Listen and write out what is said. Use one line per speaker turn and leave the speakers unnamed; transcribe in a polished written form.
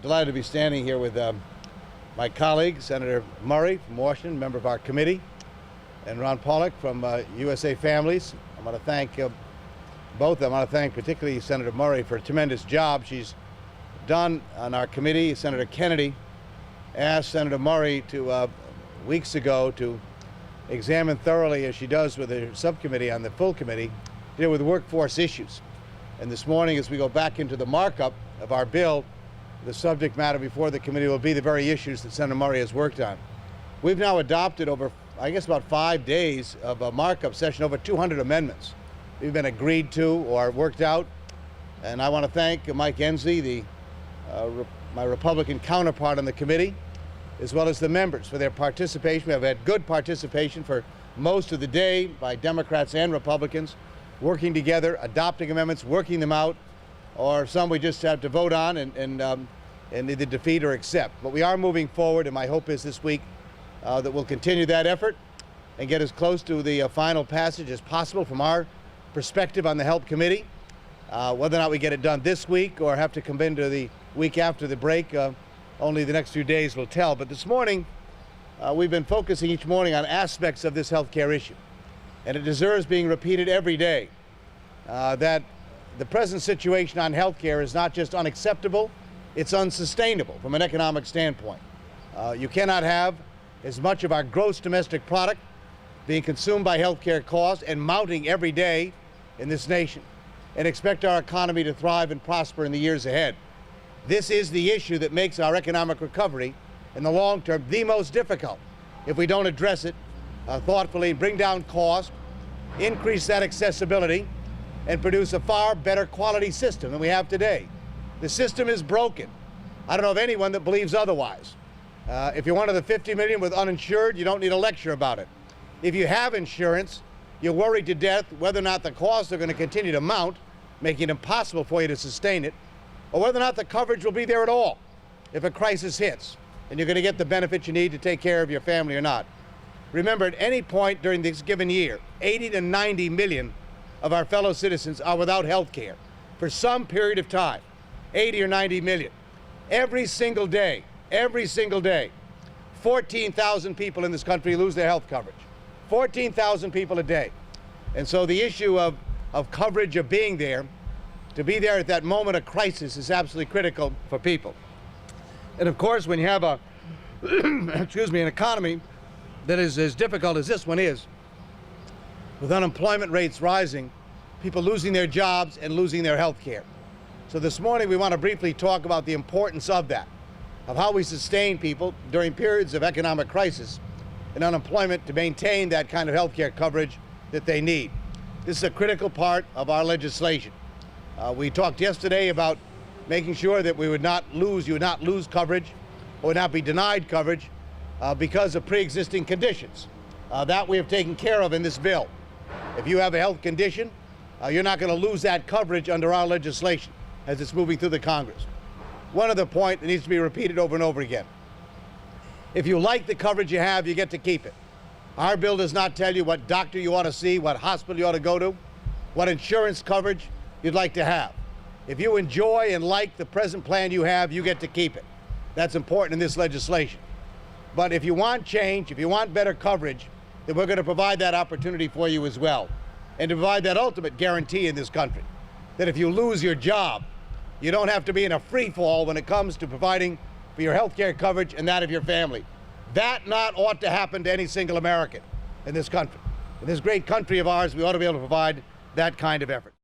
delighted to be standing here with my colleague, Senator Murray from Washington, member of our committee, and Ron Pollock from USA Families. I want to thank both of them. I want to thank particularly Senator Murray for a tremendous job she's done on our committee. Senator Kennedy asked Senator Murray weeks ago to examine thoroughly, as she does with the subcommittee on the full committee, deal with workforce issues. And this morning, as we go back into the markup of our bill, the subject matter before the committee will be the very issues that Senator Murray has worked on. We've now adopted over, I guess, about 5 days of a markup session, over 200 amendments. We've been agreed to or worked out. And I want to thank Mike Ensley, my Republican counterpart on the committee, as well as the members for their participation. We have had good participation for most of the day by Democrats and Republicans, working together, adopting amendments, working them out, or some we just have to vote on and either defeat or accept. But we are moving forward, and my hope is this week that we'll continue that effort and get as close to the final passage as possible from our perspective on the Health Committee. Whether or not we get it done this week or have to come into the week after the break, only the next few days will tell. But this morning, we've been focusing each morning on aspects of this health care issue. And it deserves being repeated every day, that the present situation on health care is not just unacceptable, it's unsustainable from an economic standpoint. You cannot have as much of our gross domestic product being consumed by health care costs and mounting every day in this nation and expect our economy to thrive and prosper in the years ahead. This is the issue that makes our economic recovery in the long term the most difficult if we don't address it thoughtfully, bring down cost, increase that accessibility, and produce a far better quality system than we have today. The system is broken. I don't know of anyone that believes otherwise. If you're one of the 50 million with uninsured, you don't need a lecture about it. If you have insurance, you're worried to death whether or not the costs are going to continue to mount, making it impossible for you to sustain it, or whether or not the coverage will be there at all if a crisis hits and you're going to get the benefits you need to take care of your family or not. Remember, at any point during this given year, 80 to 90 million of our fellow citizens are without health care for some period of time, 80 or 90 million. Every single day, 14,000 people in this country lose their health coverage. 14,000 people a day. And so the issue of coverage, of being there, to be there at that moment of crisis is absolutely critical for people. And of course, when you have a, excuse me, an economy that is as difficult as this one is, with unemployment rates rising, people losing their jobs and losing their health care. So this morning we want to briefly talk about the importance of that, of how we sustain people during periods of economic crisis and unemployment to maintain that kind of health care coverage that they need. This is a critical part of our legislation. We talked yesterday about making sure that you would not lose coverage or would not be denied coverage because of pre-existing conditions. That we have taken care of in this bill. If you have a health condition, you're not going to lose that coverage under our legislation as it's moving through the Congress. One other point that needs to be repeated over and over again. If you like the coverage you have, you get to keep it. Our bill does not tell you what doctor you ought to see, what hospital you ought to go to, what insurance coverage you'd like to have. If you enjoy and like the present plan you have, you get to keep it. That's important in this legislation. But if you want change, if you want better coverage, then we're going to provide that opportunity for you as well. And to provide that ultimate guarantee in this country, that if you lose your job, you don't have to be in a free fall when it comes to providing for your health care coverage and that of your family. That not ought to happen to any single American in this country. In this great country of ours, we ought to be able to provide that kind of effort.